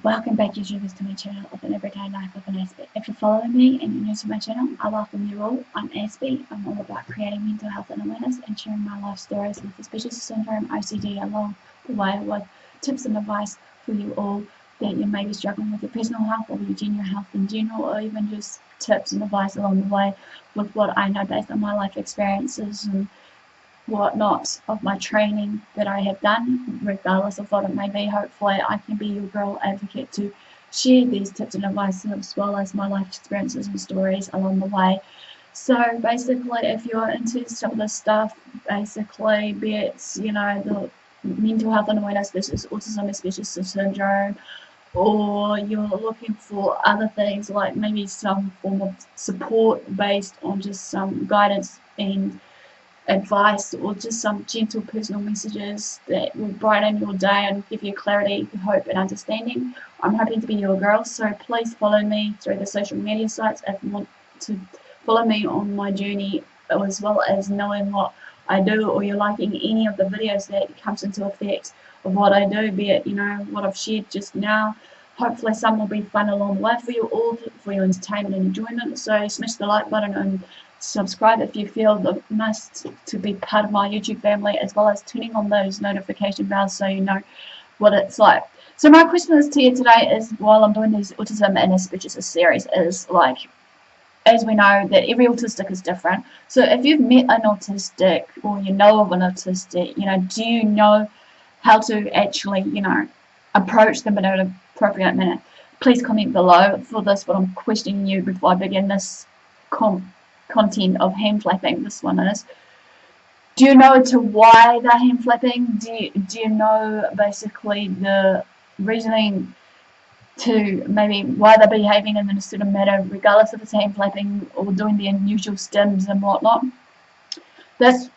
Welcome back, YouTubers, to my channel of an everyday life of an Aspie. If you're following me and you're new to my channel, I welcome you all. I'm Aspie. I'm all about creating mental health and awareness and sharing my life stories with suspicious syndrome, OCD, along the way with tips and advice for you all that you may be struggling with your personal health or your general health in general, or even just tips and advice along the way with what I know based on my life experiences and whatnot of my training that I have done, regardless of what it may be. Hopefully I can be your girl advocate to share these tips and advice as well as my life experiences and stories along the way. So basically, if you're into some of this stuff, basically, be it, you know, the mental health and awareness versus autism, especially syndrome, or you're looking for other things like maybe some form of support based on just some guidance and advice, or just some gentle personal messages that will brighten your day and give you clarity, hope and understanding, I'm happy to be your girl. So please follow me through the social media sites if you want to follow me on my journey, as well as knowing what I do, or you're liking any of the videos that comes into effect of what I do, be it, you know, what I've shared just now. Hopefully some will be fun along the way for you all, for your entertainment and enjoyment. So smash the like button and subscribe if you feel the must to be part of my YouTube family, as well as turning on those notification bells so you know what it's like. So my question is to you today is, while I'm doing this Autism and Asperger's series, is like, as we know that every autistic is different. So if you've met an autistic, or you know of an autistic, you know, do you know how to actually, you know, approach them in an appropriate manner? Please comment below for this, what I'm questioning you before I begin this content of hand flapping. This one is, do you know to why they're hand flapping? Do you know basically the reasoning to maybe why they're behaving in a certain manner, regardless if it's hand flapping or doing the unusual stims and whatnot? That's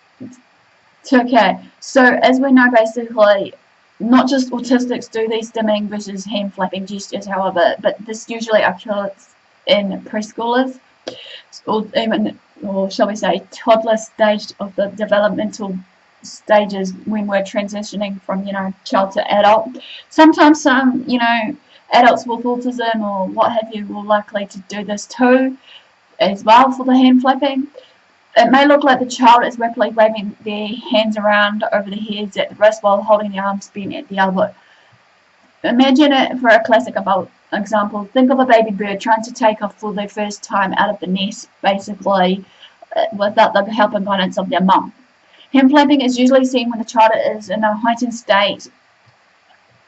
okay. So as we know, basically not just autistics do these stimming versus hand flapping gestures, however, but this usually occurs in preschoolers, or even, or shall we say, toddler stage of the developmental stages, when we're transitioning from, you know, child to adult. Sometimes some, you know, adults with autism or what have you will likely to do this too, as well, for the hand flapping. It may look like the child is rapidly waving their hands around over the heads at the wrist while holding the arms bent at the elbow. Imagine it for a classic example. Think of a baby bird trying to take off for their first time out of the nest, basically, without the help and guidance of their mum. Hand flapping is usually seen when the child is in a heightened state,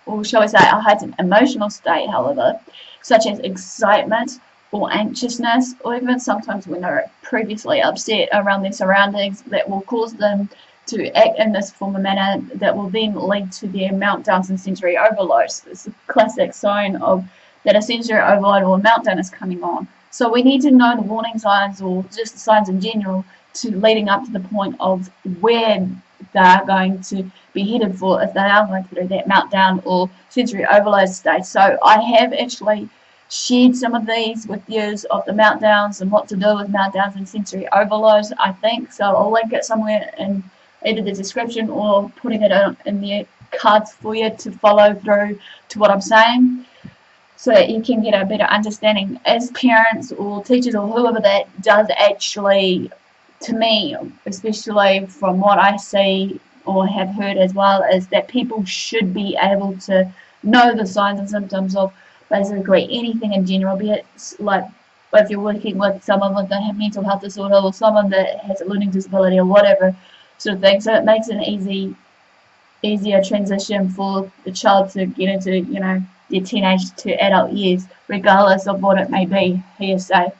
or shall we say a heightened emotional state, however, such as excitement or anxiousness, or even sometimes when they're previously upset around their surroundings, that will cause them to act in this form of manner that will then lead to their meltdowns and sensory overloads. It's a classic sign of that a sensory overload or a meltdown is coming on. So we need to know the warning signs, or just the signs in general, to leading up to the point of where they're going to be headed for if they are going through that meltdown or sensory overload state. So I have actually shared some of these with you of the meltdowns and what to do with meltdowns and sensory overloads, I think. So I'll link it somewhere in either the description or putting it in the cards for you to follow through to what I'm saying, so that you can get a better understanding as parents or teachers or whoever that does actually. To me, especially from what I see or have heard as well, is that people should be able to know the signs and symptoms of basically anything in general, be it like if you're working with someone with a mental health disorder or someone that has a learning disability or whatever sort of thing. So it makes an easier transition for the child to get into, you know, their teenage to adult years, regardless of what it may be, hearsay.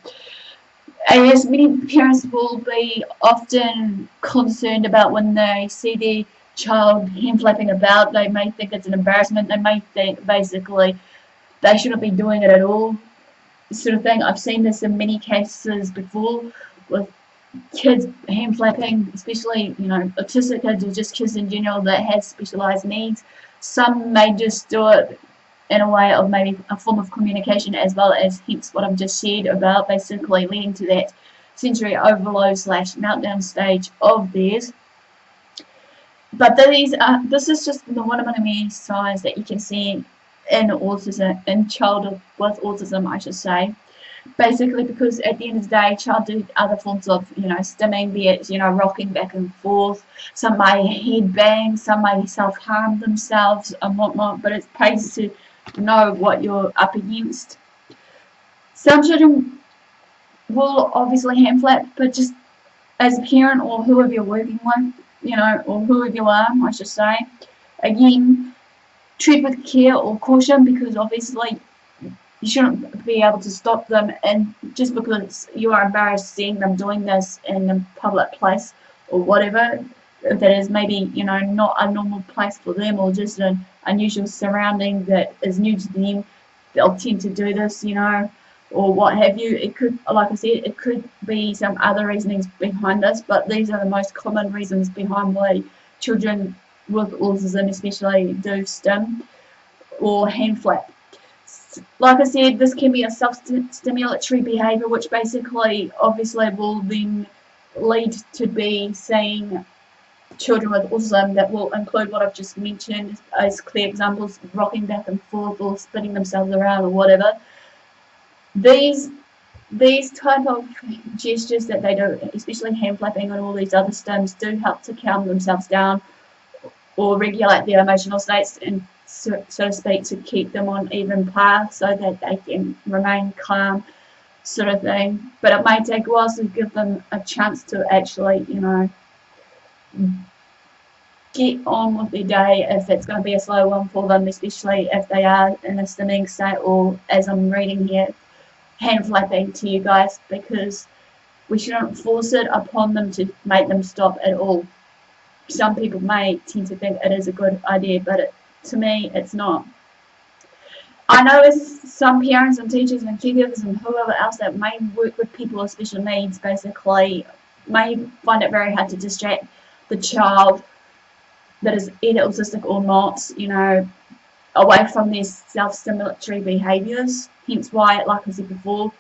As many parents will be often concerned about when they see their child hand flapping about, they may think it's an embarrassment, they may think basically they shouldn't be doing it at all, sort of thing. I've seen this in many cases before with kids hand flapping, especially, you know, autistic kids or just kids in general that have specialized needs. Some may just do it in a way of maybe a form of communication, as well as hence what I've just shared about basically leading to that sensory overload / meltdown stage of theirs. But this is just one of the many signs that you can see in autism, in child with autism, I should say. Basically, because at the end of the day, child do other forms of, stimming, be it, rocking back and forth. Some may head bang, some may self-harm themselves and whatnot, but it's pays to know what you're up against. Some children will obviously hand flap, but just as a parent or whoever you're working with, or whoever you are, I should say, again, treat with care or caution, because obviously you shouldn't be able to stop them, and just because you are embarrassed seeing them doing this in a public place or whatever, if that is maybe, not a normal place for them, or just an unusual surrounding that is new to them, they'll tend to do this, or what have you. It could, like I said, it could be some other reasonings behind this, but these are the most common reasons behind why children with autism especially do stim or hand flap. Like I said, this can be a self-stimulatory behaviour, which basically obviously will then lead to be seeing children with autism that will include what I've just mentioned as clear examples, rocking back and forth or spinning themselves around or whatever. These type of gestures that they do, especially hand flapping and all these other stims, do help to calm themselves down or regulate their emotional states, and so to speak, to keep them on even par so that they can remain calm, sort of thing. But it may take a while to give them a chance to actually, get on with their day, if it's going to be a slow one for them, especially if they are in a stimming state, or as I'm reading here, hand flapping to you guys, because we shouldn't force it upon them to make them stop at all. Some people may tend to think it is a good idea, but to me, it's not. I know as some parents and teachers and caregivers and whoever else that may work with people with special needs, basically, may find it very hard to distract the child that is either autistic or not, away from their self-stimulatory behaviours. Hence why, like I said before,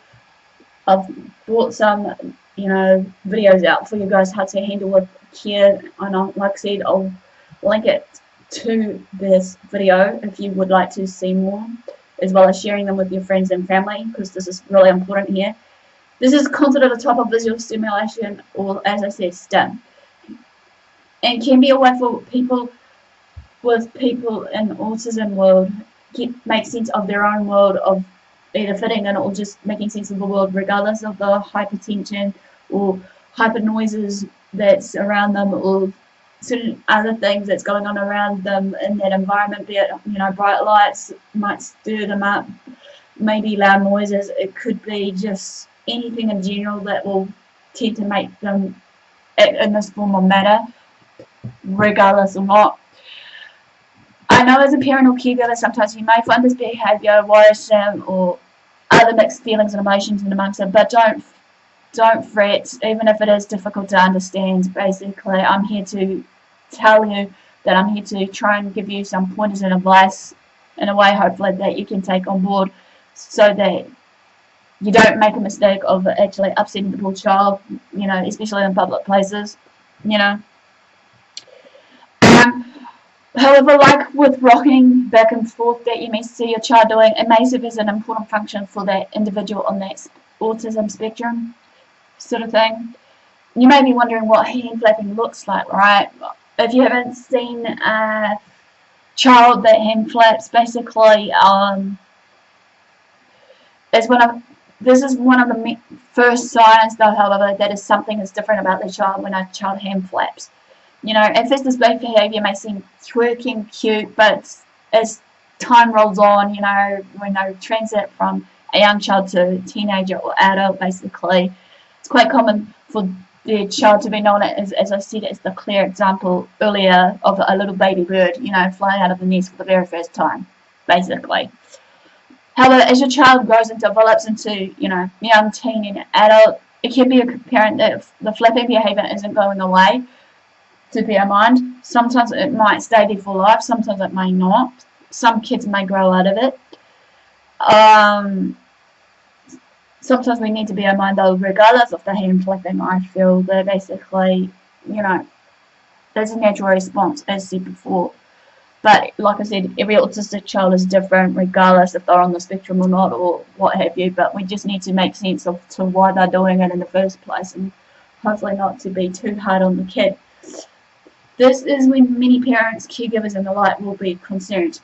I've brought some, videos out for you guys how to handle with care. And like I said, I'll link it to this video if you would like to see more, as well as sharing them with your friends and family, because this is really important here. This is considered a type of visual stimulation, or as I said, STIM, and can be a way for people with people in autism world make sense of their own world, of either fitting in or just making sense of the world, regardless of the hypertension or hyper noises that's around them, or certain other things that's going on around them in that environment, be it, bright lights might stir them up, maybe loud noises. It could be just anything in general that will tend to make them act in this form of matter, regardless or not. I know as a parent or caregiver, sometimes you may find this behaviour worrisome or other mixed feelings and emotions in amongst it, but don't fret, even if it is difficult to understand. Basically, I'm here to tell you that I'm here to try and give you some pointers and advice in a way, hopefully, that you can take on board, so that you don't make a mistake of actually upsetting the poor child, especially in public places, However, like with rocking back and forth that you may see your child doing, it may serve as an important function for that individual on that autism spectrum, sort of thing. You may be wondering what hand flapping looks like, right? If you haven't seen a child that hand flaps, basically, this is one of the first signs, though, however, that is something is different about the child when a child hand flaps. At first this behaviour may seem quirky and cute, but as time rolls on, when they transit from a young child to a teenager or adult, basically, it's quite common for the child to be known as I said, as the clear example earlier of a little baby bird, flying out of the nest for the very first time, basically. However, as your child grows and develops into, young teen and adult, it can be apparent that the flapping behaviour isn't going away. To bear in mind, sometimes it might stay there for life, sometimes it may not. Some kids may grow out of it. Sometimes we need to bear in mind, though, regardless of the hand flapping, I feel that basically, there's a natural response, as said before. But like I said, every autistic child is different, regardless if they're on the spectrum or not, or what have you. But we just need to make sense of to why they're doing it in the first place, and hopefully not to be too hard on the kid. This is when many parents, caregivers, and the like will be concerned.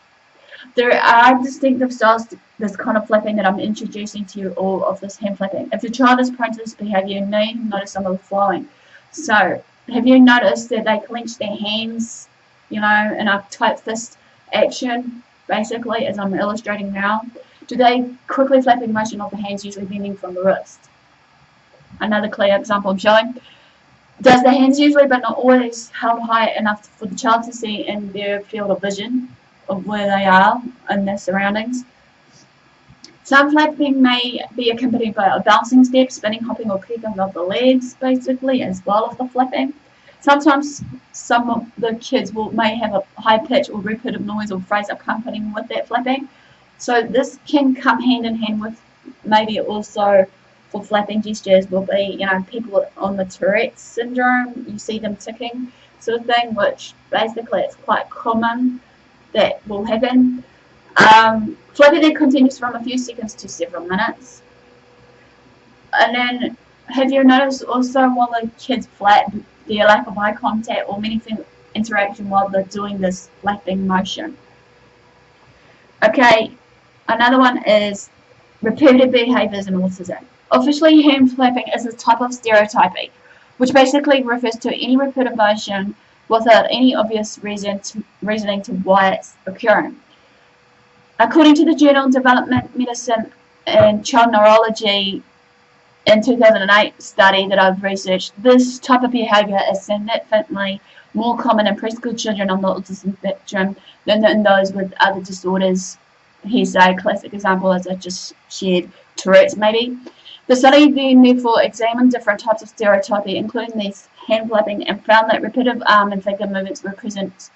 There are distinctive styles to this kind of flapping that I'm introducing to you all of this hand flapping. If your child is prone to this behaviour, you may notice some of the following. So, have you noticed that they clench their hands, in a tight fist action, basically, as I'm illustrating now? Do they quickly flapping motion of the hands, usually bending from the wrist? Another clear example I'm showing. Does the hands usually, but not always, held high enough for the child to see in their field of vision of where they are in their surroundings? Some flapping may be accompanied by a bouncing step, spinning, hopping, or kicking of the legs, basically, as well as the flapping. Sometimes some of the kids may have a high pitch or repetitive noise or phrase accompanying with that flapping. So this can come hand in hand with maybe also for flapping gestures will be, people on the Tourette's syndrome, you see them ticking sort of thing, which basically it's quite common that will happen. Flapping then continues from a few seconds to several minutes. And then, have you noticed also while the kids flap, their lack of eye contact or meaningful interaction while they're doing this flapping motion? Okay, another one is repetitive behaviours in autism. Officially, hand flapping is a type of stereotyping, which basically refers to any repetitive motion without any obvious reasoning to why it's occurring. According to the journal Development Medicine and Child Neurology in 2008 study that I've researched, this type of behaviour is significantly more common in preschool children on the autism spectrum than in those with other disorders. Here's a classic example, as I just shared, Tourette's maybe. The study then therefore examined different types of stereotyping, including these hand flapping, and found that repetitive arm and finger movements were present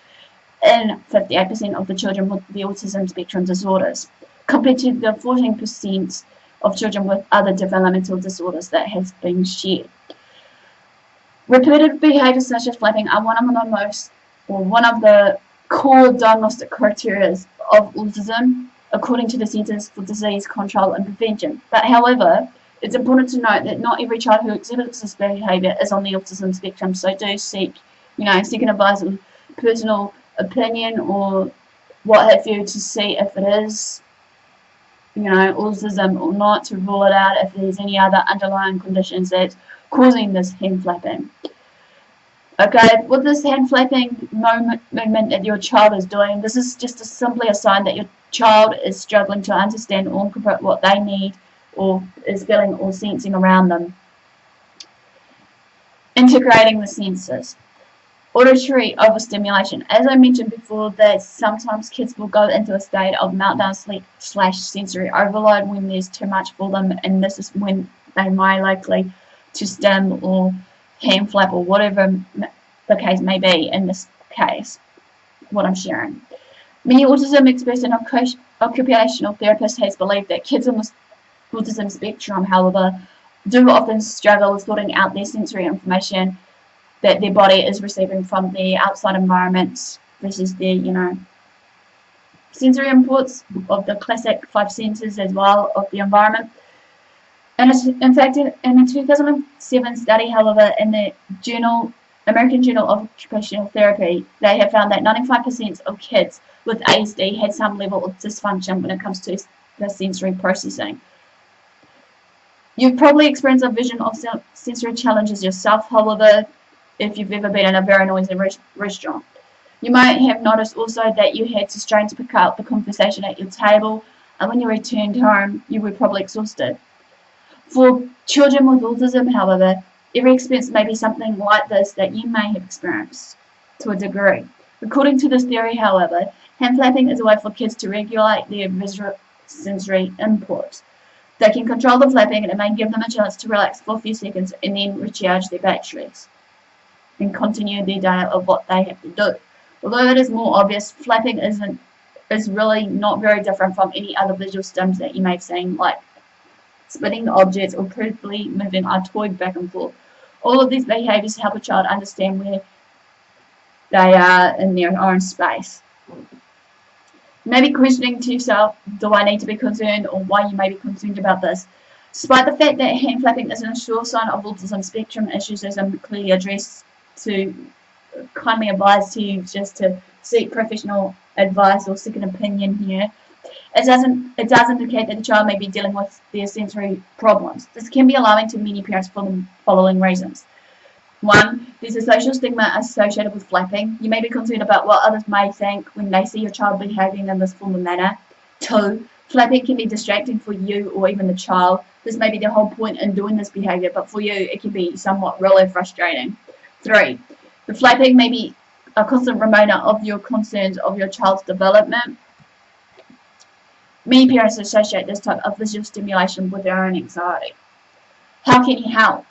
in 58% of the children with the autism spectrum disorders, compared to the 14% of children with other developmental disorders that has been shared. Repetitive behaviours such as flapping are one of the core diagnostic criteria of autism, according to the Centers for Disease Control and Prevention. But however, it's important to note that not every child who exhibits this behaviour is on the autism spectrum, so do seek, second advice or personal opinion or what have you to see if it is, autism or not, to rule it out if there's any other underlying conditions that's causing this hand flapping. Okay, with this hand flapping movement that your child is doing, this is just simply a sign that your child is struggling to understand or interpret what they need or is feeling or sensing around them. Integrating the senses. Auditory overstimulation. As I mentioned before, that sometimes kids will go into a state of meltdown / sensory overload when there's too much for them, and this is when they may likely to stim or hand flap or whatever the case may be in this case, what I'm sharing. Many autism experts and occupational therapists has believed that kids on the autism spectrum, however, do often struggle with sorting out their sensory information that their body is receiving from the outside environment versus their, sensory inputs of the classic 5 senses as well of the environment. And in fact, in a 2007 study, however, in the American Journal of Occupational Therapy, they have found that 95% of kids with ASD had some level of dysfunction when it comes to the sensory processing. You've probably experienced a vision of sensory challenges yourself, however, if you've ever been in a very noisy restaurant. You might have noticed also that you had to strain to pick up the conversation at your table, and when you returned home, you were probably exhausted. For children with autism, however, every experience may be something like this that you may have experienced to a degree. According to this theory, however, hand flapping is a way for kids to regulate their visual sensory input. They can control the flapping, and it may give them a chance to relax for a few seconds and then recharge their batteries and continue their day of what they have to do. Although it is more obvious, flapping is really not very different from any other visual stims that you may have seen, like spinning objects or repeatedly moving a toy back and forth. All of these behaviours help a child understand where they are in their own space. Maybe questioning to yourself, do I need to be concerned, or why you may be concerned about this. Despite the fact that hand flapping isn't a sure sign of autism spectrum issues, as I'm clearly addressed, to kindly advise to you just to seek professional advice or second opinion here. It does indicate that the child may be dealing with their sensory problems. This can be alarming to many parents for the following reasons. 1. There's a social stigma associated with flapping. You may be concerned about what others may think when they see your child behaving in this form of manner. 2. Flapping can be distracting for you or even the child. This may be the whole point in doing this behavior, but for you it can be somewhat really frustrating. 3. The flapping may be a constant reminder of your concerns of your child's development. Many parents associate this type of visual stimulation with their own anxiety. How can you help?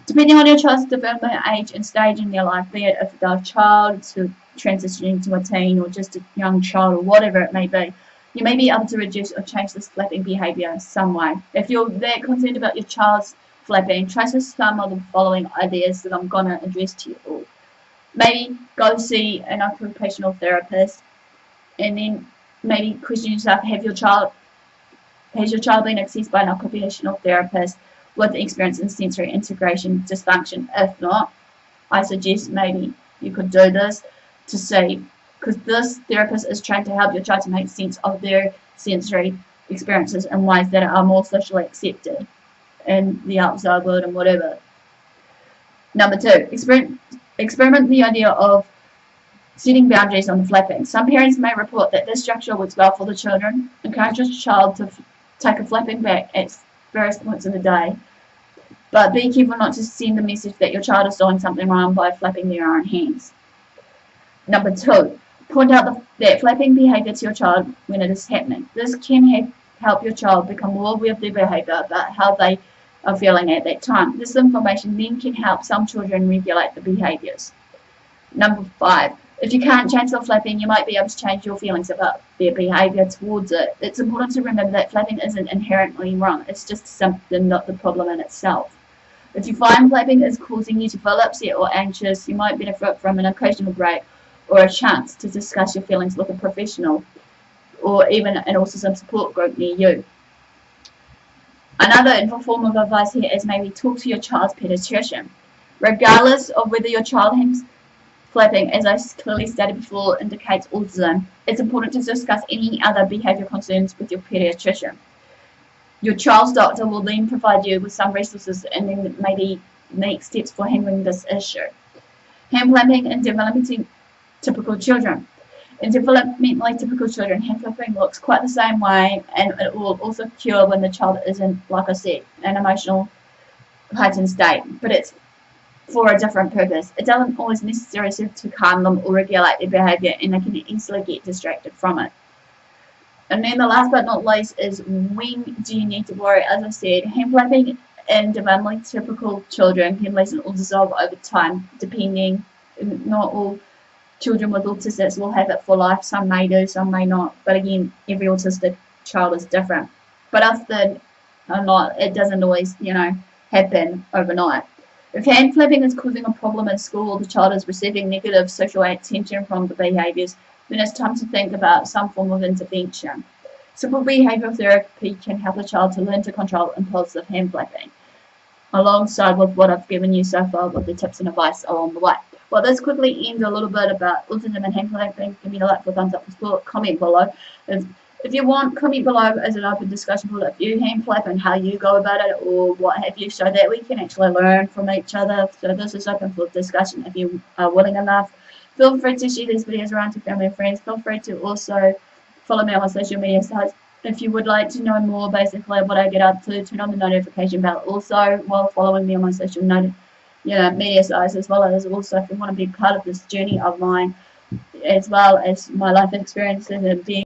Depending on your child's development age and stage in their life, be it if they're a child to transitioning to a teen or just a young child or whatever it may be, you may be able to reduce or change this flapping behavior some way. If you're that concerned about your child's flapping, try some of the following ideas that I'm going to address to you all. Maybe go see an occupational therapist, and then maybe question yourself, has your child been assessed by an occupational therapist with experience in sensory integration dysfunction? If not, I suggest maybe you could do this to see, because this therapist is trying to help your child to make sense of their sensory experiences in ways that are more socially accepted in the outside world and whatever. Number 2, experiment the idea of setting boundaries on the flapping. Some parents may report that this structure works well for the children. Encourage your child to take a flapping back at various points in the day, but be careful not to send the message that your child is doing something wrong by flapping their own hands. Number 2, point out that flapping behavior to your child when it is happening. This can help your child become more aware of their behavior, about how they are feeling at that time. This information then can help some children regulate the behaviors. Number 5, if you can't change the flapping, you might be able to change your feelings about their behavior towards it. It's important to remember that flapping isn't inherently wrong. It's just something, not the problem in itself. If you find flapping is causing you to feel upset or anxious, you might benefit from an occasional break or a chance to discuss your feelings with a professional or even an autism support group near you. Another form of advice here is maybe talk to your child's pediatrician. Regardless of whether your child has flapping, as I clearly stated before, indicates autism, it's important to discuss any other behavior concerns with your pediatrician. Your child's doctor will then provide you with some resources and then maybe next steps for handling this issue. Hand flapping in developmentally typical children. In developmentally typical children, hand flapping looks quite the same way, and it will also cure when the child is in, like I said, an emotional heightened state, but it's for a different purpose. It doesn't always necessarily serve to calm them or regulate their behavior, and they can easily get distracted from it. And then the last but not least is, when do you need to worry? As I said, hand flapping in developmentally typical children can lessen or dissolve over time, depending. Not all children with autism will have it for life. Some may do, some may not. But again, every autistic child is different. But often or not, it doesn't always, happen overnight. If hand flapping is causing a problem in school, or the child is receiving negative social attention from the behaviours, then it's time to think about some form of intervention. Simple behavioural therapy can help a child to learn to control impulsive hand flapping, alongside with what I've given you so far with the tips and advice along the way. Well, this quickly ends a little bit about autism and hand flapping. Give me a like for thumbs up for support, comment below. If you want, comment below as an open discussion board if you hand flap and how you go about it or what have you, so that we can actually learn from each other. So this is open for discussion if you are willing enough. Feel free to share these videos around to family and friends. Feel free to also follow me on my social media sites. If you would like to know more basically what I get up to, turn on the notification bell also while following me on my social media sites, as well as also if you want to be part of this journey of mine, as well as my life experiences and being